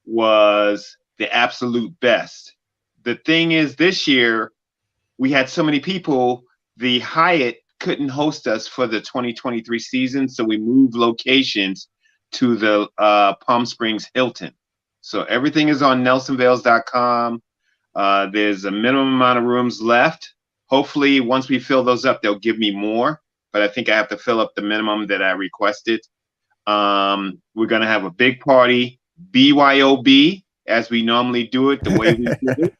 was the absolute best. The thing is, this year we had so many people, the Hyatt couldn't host us for the 2023 season, so we moved locations to the Palm Springs Hilton. So everything is on nelsonvails.com. There's a minimum amount of rooms left. Hopefully, once we fill those up, they'll give me more. But I think I have to fill up the minimum that I requested. We're going to have a big party, BYOB, as we normally do it, the way we do it.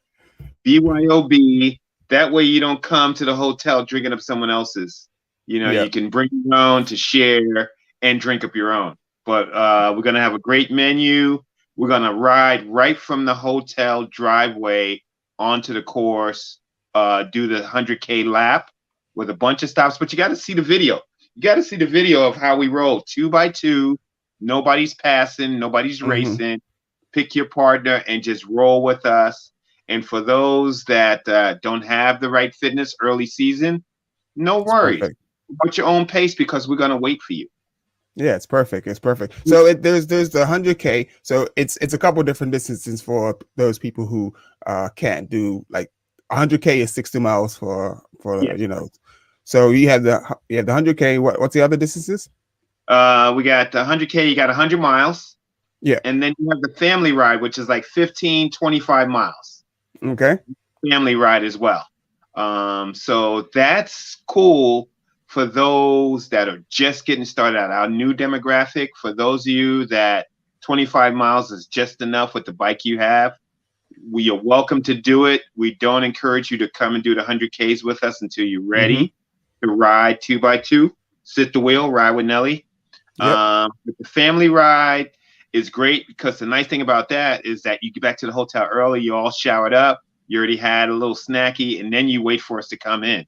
BYOB. That way you don't come to the hotel drinking up someone else's. You can bring your own to share and drink up your own. But we're going to have a great menu. We're going to ride right from the hotel driveway onto the course, do the 100K lap with a bunch of stops. But you got to see the video. You got to see the video of how we roll 2x2. Nobody's passing. Nobody's racing. Pick your partner and just roll with us. And for those that don't have the right fitness early season, no worries. Put your own pace because we're going to wait for you. Yeah, it's perfect. It's perfect. So there's the 100K. So it's a couple different distances for those people who can't do, like 100K is 60 miles for So you have the 100K. What's the other distances? We got the 100K. You got 100 miles. Yeah. And then you have the family ride, which is like 15, 25 miles. Okay. Family ride as well. So that's cool for those that are just getting started out. Our new demographic, for those of you that 25 miles is just enough with the bike you have, we are welcome to do it. We don't encourage you to come and do the 100Ks with us until you're ready to ride 2x2, sit the wheel, ride with Nelly. Yep. The family ride is great because the nice thing about that is that you get back to the hotel early, you all showered up, you already had a little snacky, and then you wait for us to come in.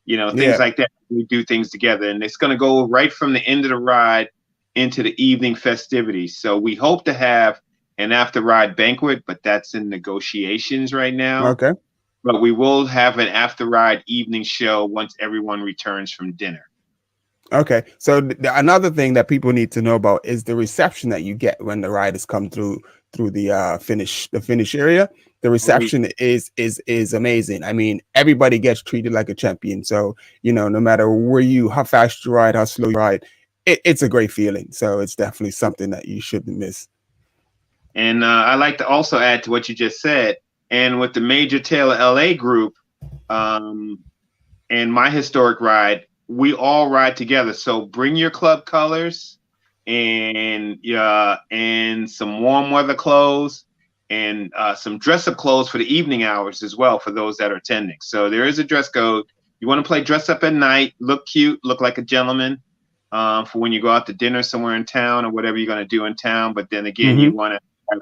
Things like that. We do things together, and it's going to go right from the end of the ride into the evening festivities. So we hope to have an after ride banquet, but that's in negotiations right now. Okay. But we will have an after ride evening show once everyone returns from dinner. Okay, so another thing that people need to know about is the reception that you get when the riders come through the finish area. The reception is amazing. I mean, everybody gets treated like a champion. So no matter how fast you ride, how slow you ride, it's a great feeling. So it's definitely something that you shouldn't miss. And I like to also add to what you just said. And with the Major Taylor LA group, and my historic ride, we all ride together. So bring your club colors and some warm weather clothes and some dress up clothes for the evening hours as well for those that are attending. So there is a dress code. You want to play dress up at night, look cute, look like a gentleman for when you go out to dinner somewhere in town or whatever you're going to do in town. But then again, you want to have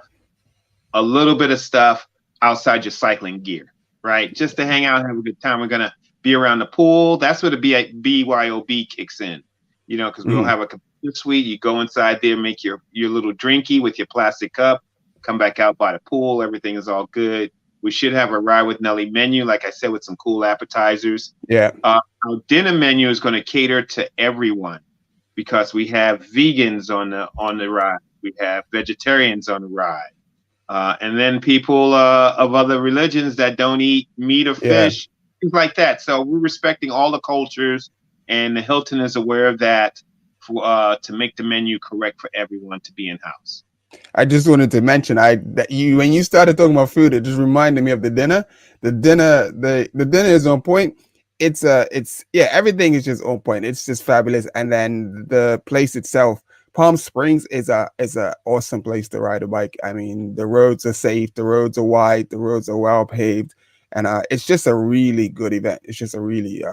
a little bit of stuff outside your cycling gear, right? Just to hang out and have a good time. We're going to be around the pool. That's where the BYOB kicks in, because we'll have a computer suite. You go inside there, make your little drinky with your plastic cup, come back out by the pool. Everything is all good. We should have a ride with Nelly menu, like I said, with some cool appetizers. Yeah. Our dinner menu is going to cater to everyone because we have vegans on the ride. We have vegetarians on the ride. And then people of other religions that don't eat meat or fish. Things like that. So we're respecting all the cultures, and the Hilton is aware of that to make the menu correct for everyone to be in house. I just wanted to mention when you started talking about food, it just reminded me of the dinner. The dinner is on point. It's everything is just on point. It's just fabulous. And then the place itself, Palm Springs is a awesome place to ride a bike. I mean, the roads are safe, the roads are wide, the roads are well paved. And it's just a really good event. It's just a really,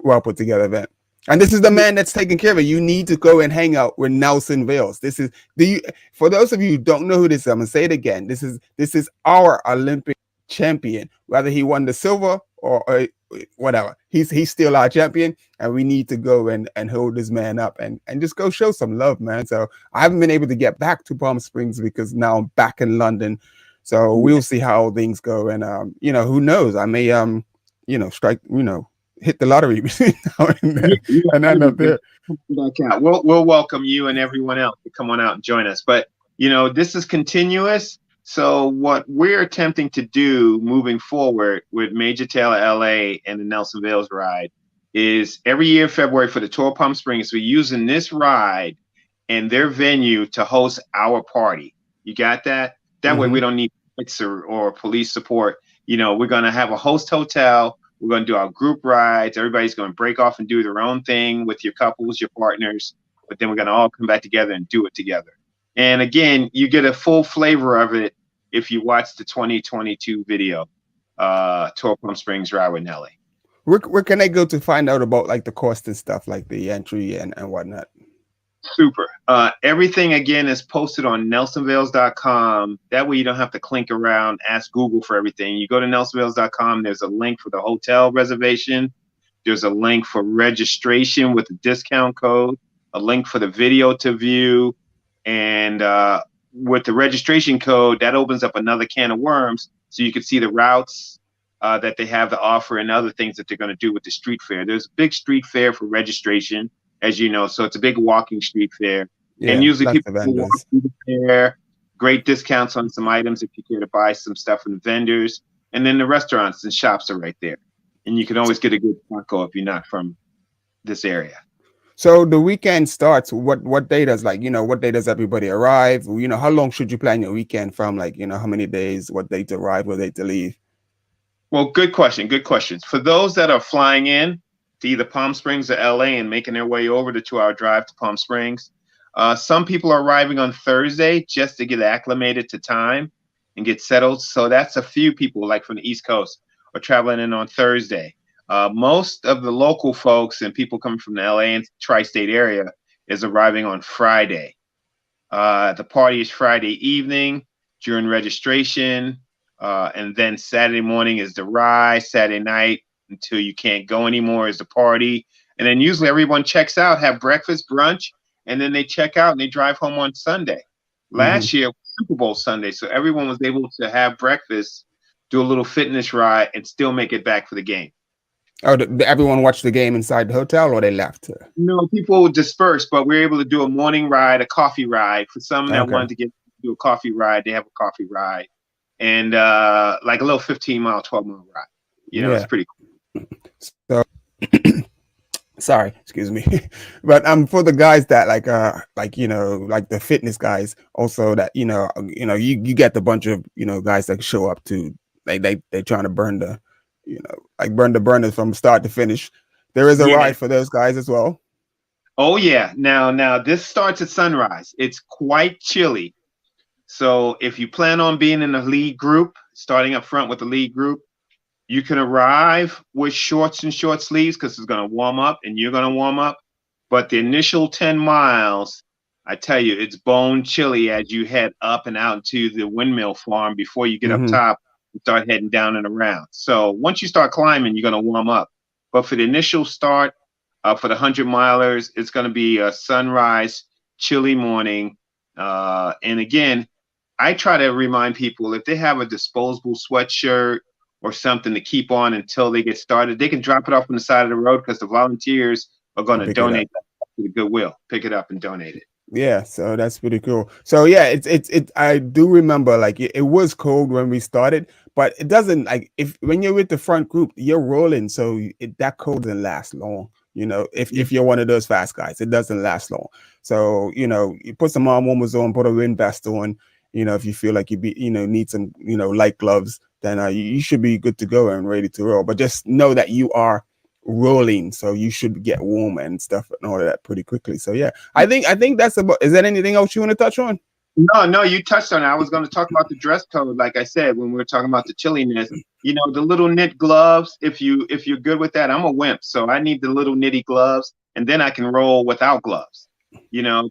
well put together event. And this is the man that's taking care of it. You need to go and hang out with Nelson Vails. For those of you who don't know who this is, I'm gonna say it again. This is our Olympic champion. Whether he won the silver or whatever, he's still our champion. And we need to go and hold this man up and just go show some love, man. So I haven't been able to get back to Palm Springs because now I'm back in London. So we'll see how things go, and who knows? I may hit the lottery between now and then, and end up there. We'll welcome you and everyone else to come on out and join us. But This is continuous. So what we're attempting to do moving forward with Major Taylor LA and the Nelson Vails ride is every year February for the Tour of Palm Springs, we're using this ride and their venue to host our party. You got that? That way we don't need or police support. We're going to have a host hotel. We're going to do our group rides. Everybody's going to break off and do their own thing with your couples, your partners, but then we're going to all come back together and do it together. And again, you get a full flavor of it if you watch the 2022 video, Tour Palm Springs Ride with Nelly. Where can I go to find out about like the cost and stuff, like the entry and whatnot? Super. Everything again is posted on nelsonvails.com. That way you don't have to clink around, ask Google for everything. You go to nelsonvails.com. There's a link for the hotel reservation. There's a link for registration with a discount code, a link for the video to view. And with the registration code, that opens up another can of worms. So you can see the routes that they have to offer and other things that they're going to do with the street fair. There's a big street fair for registration, as you know. So it's a big walking street fair. Yeah, and usually people walk through the fair, great discounts on some items if you care to buy some stuff from the vendors. And then the restaurants and shops are right there. And you can always get a good taco if you're not from this area. So the weekend starts, what day does what day does everybody arrive? How long should you plan your weekend from, how many days, what day to arrive, what day to leave? Well, good question. Good questions. For those that are flying in to either Palm Springs or LA and making their way over the 2-hour drive to Palm Springs, some people are arriving on Thursday just to get acclimated to time and get settled. So that's a few people like from the East Coast are traveling in on Thursday. Most of the local folks and people coming from the LA and tri-state area is arriving on Friday. The party is Friday evening during registration. And then Saturday morning is the ride. Saturday night until you can't go anymore is the party. And then usually everyone checks out, have breakfast, brunch, and then they check out and they drive home on Sunday. Last year, Super Bowl Sunday, so everyone was able to have breakfast, do a little fitness ride, and still make it back for the game. Oh, did everyone watch the game inside the hotel, or they left? No, people dispersed, but we were able to do a morning ride, a coffee ride. For some that wanted to do a coffee ride, they have a coffee ride. And like a little 15-mile, 12-mile ride. It's pretty cool. So, sorry, excuse me. But for the guys that like the fitness guys, also that you get the bunch of guys that show up to they trying to burn the burn the burners from start to finish. There is a ride for those guys as well. Oh yeah. Now this starts at sunrise. It's quite chilly. So if you plan on being in the lead group, starting up front with the lead group, you can arrive with shorts and short sleeves because it's going to warm up and you're going to warm up. But the initial 10 miles, I tell you, it's bone chilly as you head up and out into the windmill farm before you get up top and start heading down and around. So once you start climbing, you're going to warm up. But for the initial start, for the 100 milers, it's going to be a sunrise, chilly morning. And again, I try to remind people if they have a disposable sweatshirt or something to keep on until they get started, they can drop it off on the side of the road because the volunteers are going to donate that to the Goodwill, pick it up and donate it. Yeah, so that's pretty cool. So yeah, it's I do remember it was cold when we started, but it doesn't when you're with the front group, you're rolling, so that cold doesn't last long. If you're one of those fast guys, it doesn't last long. So you put some arm warmers on, put a wind vest on. If you feel like you need some light gloves, then you should be good to go and ready to roll. But just know that you are rolling, so you should get warm and stuff and all of that pretty quickly. So yeah, I think that's about. Is there anything else you want to touch on? No, you touched on it. I was going to talk about the dress code, like I said when we were talking about the chilliness. The little knit gloves. If you're good with that, I'm a wimp, so I need the little knitty gloves, and then I can roll without gloves.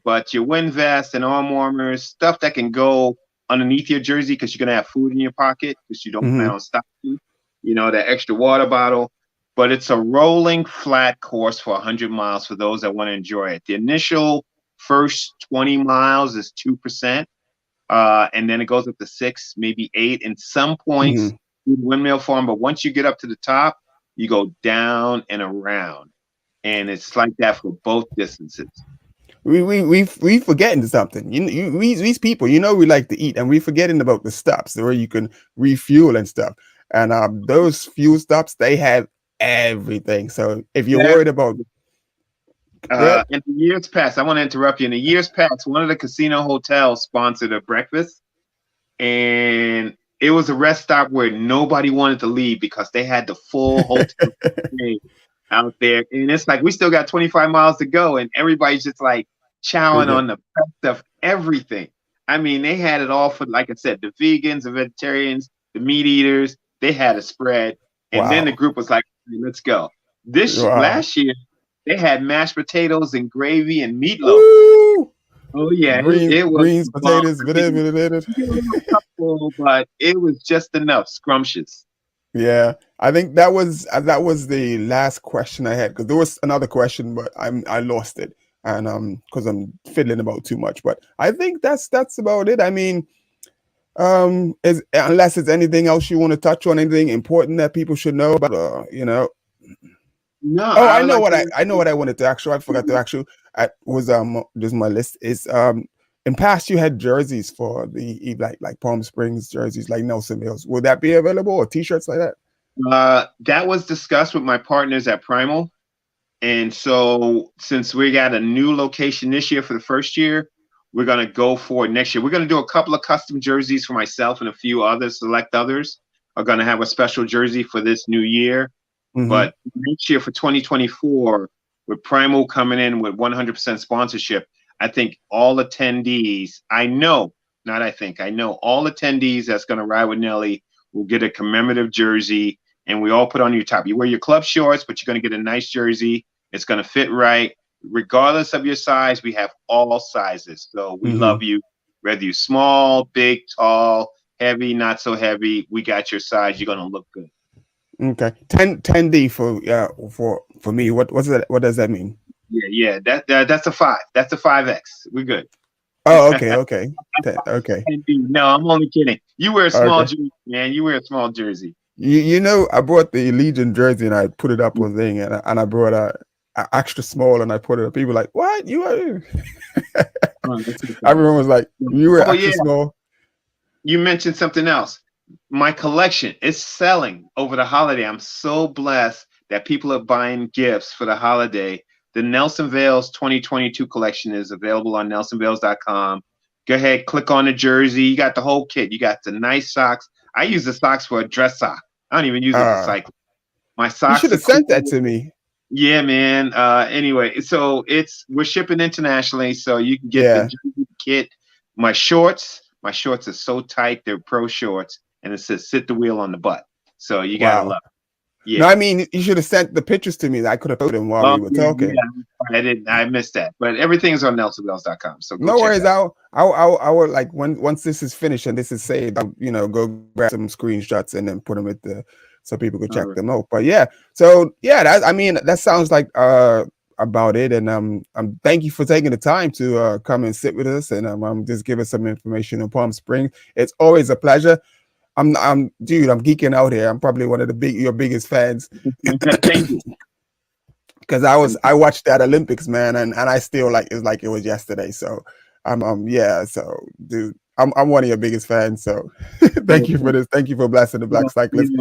But your wind vest and arm warmers, stuff that can go underneath your jersey because you're going to have food in your pocket because you don't plan on stopping, that extra water bottle. But it's a rolling flat course for 100 miles for those that want to enjoy it. The initial first 20 miles is 2%. And then it goes up to 6, maybe 8 in some points through the windmill farm. But once you get up to the top, you go down and around. And it's like that for both distances. we forgetting something. These people, we like to eat, and we forgetting about the stops where you can refuel and stuff. And those fuel stops, they have everything. So if you're Yeah. worried about good, In the years past, I want to interrupt you. In the years past, one of the casino hotels sponsored a breakfast, and it was a rest stop where nobody wanted to leave because they had the full hotel stay out there. And it's like we still got 25 miles to go, and everybody's just like chowing on the best of everything. I mean, they had it all for, like I said, the vegans, the vegetarians, the meat eaters. They had a spread, and then the wow, group was like, "Let's go." This wow, last year, they had mashed potatoes and gravy and meatloaf. woo, Oh yeah, greens, it was greens, the bomb. potatoes, I mean, whatever. maybe a little couple, but it was just enough, scrumptious. Yeah, I think that was the last question I had because there was another question, but I lost it, and because I'm fiddling about too much. But I think that's about it. I mean, is unless it's anything else you want to touch on, anything important that people should know about, No, Oh, I would like to. I know what I wanted to actually. I forgot to actually. I was just my list is in past you had jerseys for the like Palm Springs jerseys like Nelson Mills. Will that be available or T-shirts like that? That was discussed with my partners at Primal. And so, since we got a new location this year for the first year, we're going to go for it next year. We're going to do a couple of custom jerseys for myself and a few other select others are going to have a special jersey for this new year. Mm-hmm. But next year for 2024, with Primal coming in with 100% sponsorship, I think all attendees, I know, not I think, I know all attendees that's going to ride with Nelly will get a commemorative jersey, and we all put on your top. You wear your club shorts, but you're going to get a nice jersey. It's going to fit right. Regardless of your size, we have all sizes. So we Mm-hmm. love you, whether you're small, big, tall, heavy, not so heavy. We got your size. You're going to look good. Okay. 10D for for me. What's that? What does that mean? Yeah, yeah. That's a five. That's a 5X. We're good. Oh, okay, okay. Okay. No, I'm only kidding. You wear a small Okay. jersey, man. You wear a small jersey. I brought the Legion jersey and I put it up on thing and I brought a extra small and I put it up. People were like, what? You are Oh, that's okay. everyone was like, you were Oh yeah, extra small. you mentioned something else. My collection is selling over the holiday. I'm so blessed that people are buying gifts for the holiday. The Nelson Vails 2022 collection is available on nelsonvails.com. Go ahead, click on the jersey. You got the whole kit. You got the nice socks. I use the socks for a dress sock. I don't even use it for Uh cycling. My you should socks are have sent that cool. to me. Yeah, man. Anyway, so we're shipping internationally, so you can get the Yeah. jersey kit. My shorts are so tight, they're pro shorts, and it says "sit the wheel on the butt." So you gotta Wow. love it. No, Yeah. I mean you should have sent the pictures to me. I could have put them while Oh we were yeah, talking. yeah. I didn't. I missed that, but everything's on nelsonbells.com. So go No check worries. that. I'll like once this is finished and this is saved, I'll go grab some screenshots and then put them at so people could All check right. them out. But yeah, so yeah, I mean that sounds like about it. And thank you for taking the time to come and sit with us and just give us some information on Palm Springs. It's always a pleasure. Dude, I'm geeking out here. I'm probably one of your biggest fans Thank you. because I watched that Olympics, man, and I still like it was yesterday. So yeah, so dude, I'm one of your biggest fans. So thank you for this. Thank you for blessing the Black Well, Cyclist.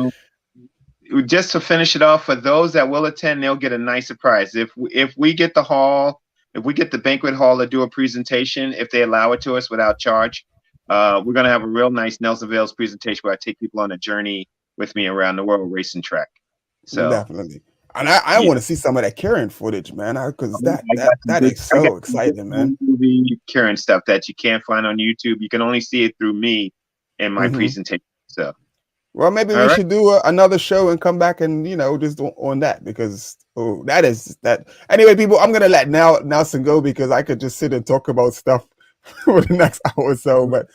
just to finish it off, for those that will attend, they'll get a nice surprise. If we get the hall, if we get the banquet hall to do a presentation, if they allow it to us without charge, we're gonna have a real nice Nelson Vales presentation where I take people on a journey with me around the world racing track. So Definitely. And I yeah, want to see some of that Karen footage, man, because that I got that some that good, is I got so some good exciting, man. movie Karen stuff that you can't find on YouTube. You can only see it through me and my Hmm. presentation. So Well, maybe all we right, should do another show and come back and just on that because that is that. Anyway, people, I'm gonna let Nelson go because I could just sit and talk about stuff for the next hour or so. But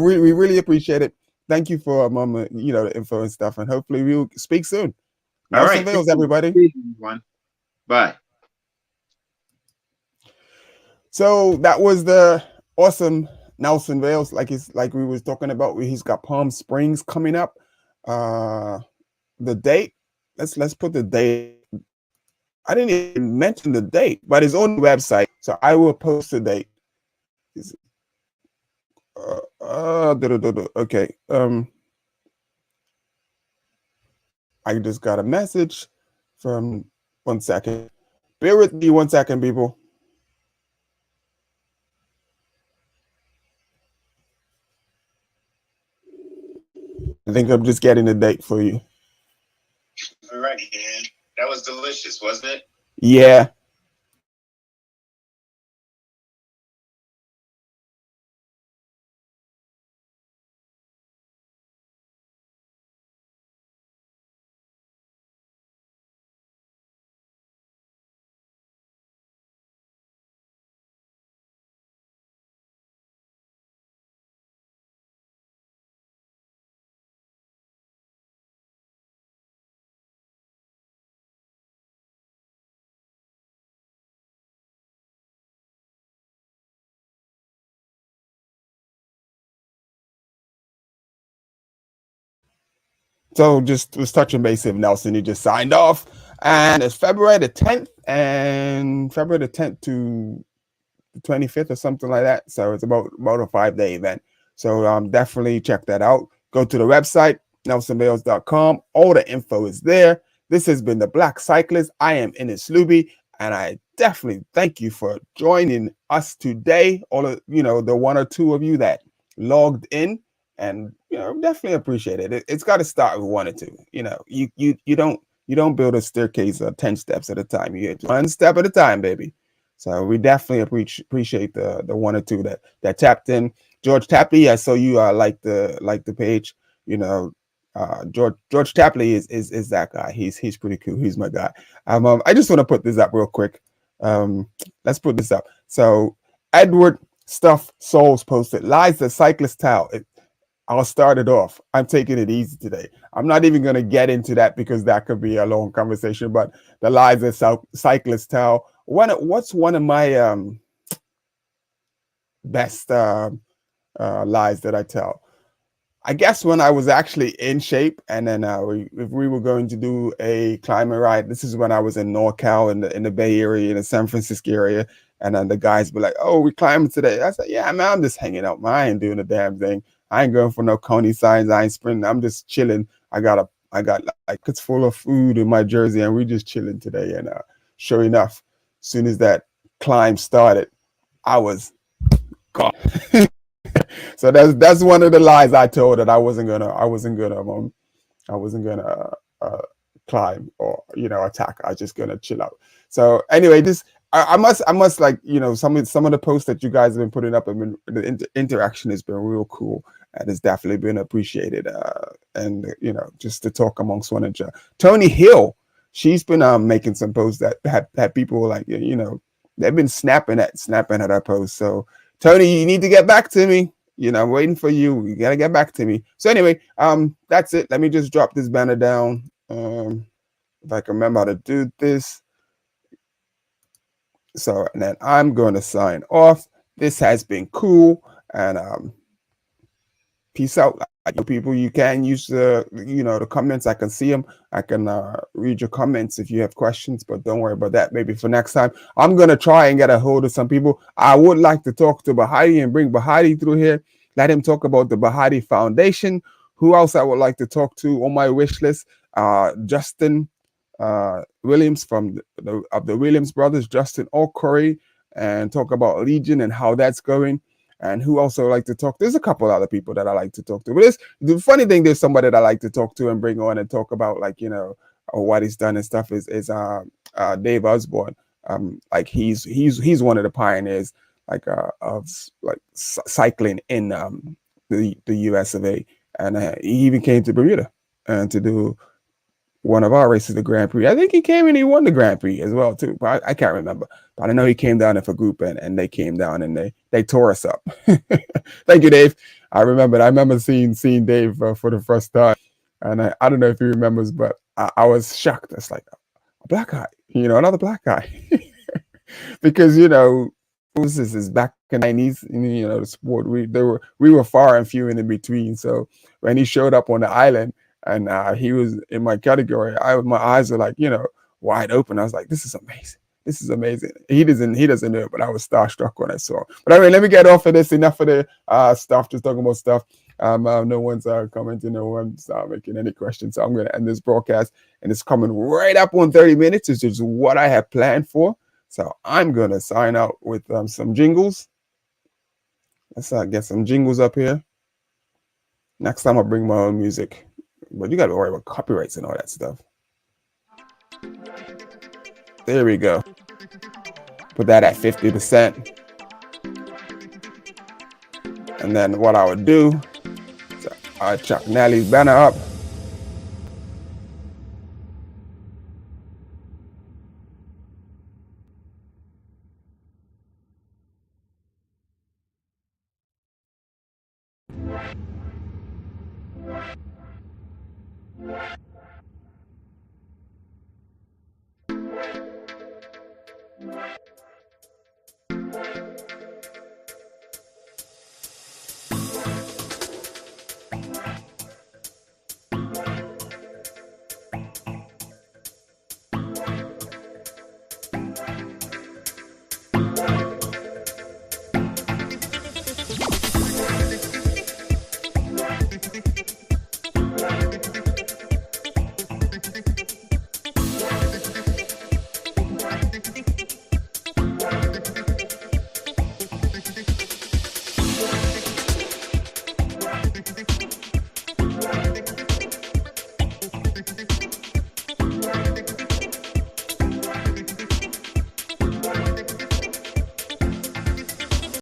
we really appreciate it. Thank you for the info and stuff, and hopefully we'll speak soon. all Nelson right. Vales, everybody. Peace, everyone. Bye. So that was the awesome Nelson Vales, like we was talking about. He's got Palm Springs coming up. Uh, the date. Let's put the date. I didn't even mention the date, but it's on the website, so I will post the date. Okay. I just got a message from 1 second. Bear with me 1 second, people. I think I'm just getting the date for you. All right, man. That was delicious, wasn't it? Yeah. So just was touching base with Nelson. He just signed off, and it's February the 10th, and February the 10th to the 25th or something like that. So it's about a 5-day event. So definitely check that out. Go to the website, nelsonvails.com. All the info is there. This has been the Black Cyclist. I am Ines Luby, and I definitely thank you for joining us today. All of the one or two of you that logged in, and definitely appreciate it. It's got to start with one or two. You don't build a staircase 10 steps at a time. You get one step at a time, baby. So we definitely appreciate the one or two that tapped in. George Tapley, I saw you like the page. George Tapley is that guy. He's pretty cool. He's my guy. I just want to put this up real quick. Let's put this up. So Edward Stuff Souls posted lies the cyclist tell. I'll start it off. I'm taking it easy today. I'm not even going to get into that because that could be a long conversation. But the lies that cyclists tell. What's one of my best lies that I tell? I guess when I was actually in shape, and then if we were going to do a climbing ride, this is when I was in NorCal in the Bay Area, in the San Francisco area, and then the guys be like, "Oh, we climbing today." I said, "Yeah, man, I'm just hanging out. Man, I ain't doing a damn thing. I ain't going for no Coney signs. I ain't sprinting. I'm just chilling. I got like it's full of food in my jersey, and we just chilling today." And sure enough, as soon as that climb started, I was gone. So that's one of the lies I told, that I wasn't gonna uh, climb or attack. I was just gonna chill out. So anyway, this I must like some of the posts that you guys have been putting up. I mean, the interaction has been real cool, and it's definitely been appreciated. And just to talk amongst one another. Tony Hill, she's been making some posts that had people like they've been snapping at her posts. So Tony, you need to get back to me. I'm waiting for you. You gotta get back to me. So anyway, that's it. Let me just drop this banner down. If I can remember how to do this. So, and then I'm going to sign off. This has been cool, and peace out. People, you can use the comments. I can see them. I can read your comments if you have questions, but don't worry about that. Maybe for next time. I'm gonna try and get a hold of some people. I would like to talk to Bahati and bring Bahati through here. Let him talk about the Bahati Foundation. Who else I would like to talk to on my wish list? Justin Williams from the Williams brothers, Justin O'Curry, and talk about Legion and how that's going. And who also like to talk? There's a couple other people that I like to talk to. But the funny thing, there's somebody that I like to talk to and bring on and talk about what he's done and stuff is Dave Osborne. Like he's one of the pioneers of cycling in the US of A. And he even came to Bermuda and to do one of our races, the Grand Prix. I think he came and he won the Grand Prix as well too. But I can't remember. But I know he came down with a group and they came down and they tore us up. Thank you, Dave. I remember seeing Dave for the first time, and I don't know if he remembers, but I was shocked. It's like a black guy, another black guy, because this is back in the 90s. The sport we were far and few in between. So when he showed up on the island, and he was in my category, my eyes were like, wide open. I was like, this is amazing. This is amazing. He doesn't know it, but I was starstruck when I saw. But anyway, let me get off of this. Enough of the stuff. Just talking about stuff. No one's commenting. No one's making any questions. So I'm going to end this broadcast, and it's coming right up on 30 minutes. It's just what I have planned for. So I'm going to sign out with some jingles. Let's get some jingles up here. Next time I'll bring my own music, but you got to worry about copyrights and all that stuff. There we go. Put that at 50%. And then what I would do is I'd chuck Nelly's banner up.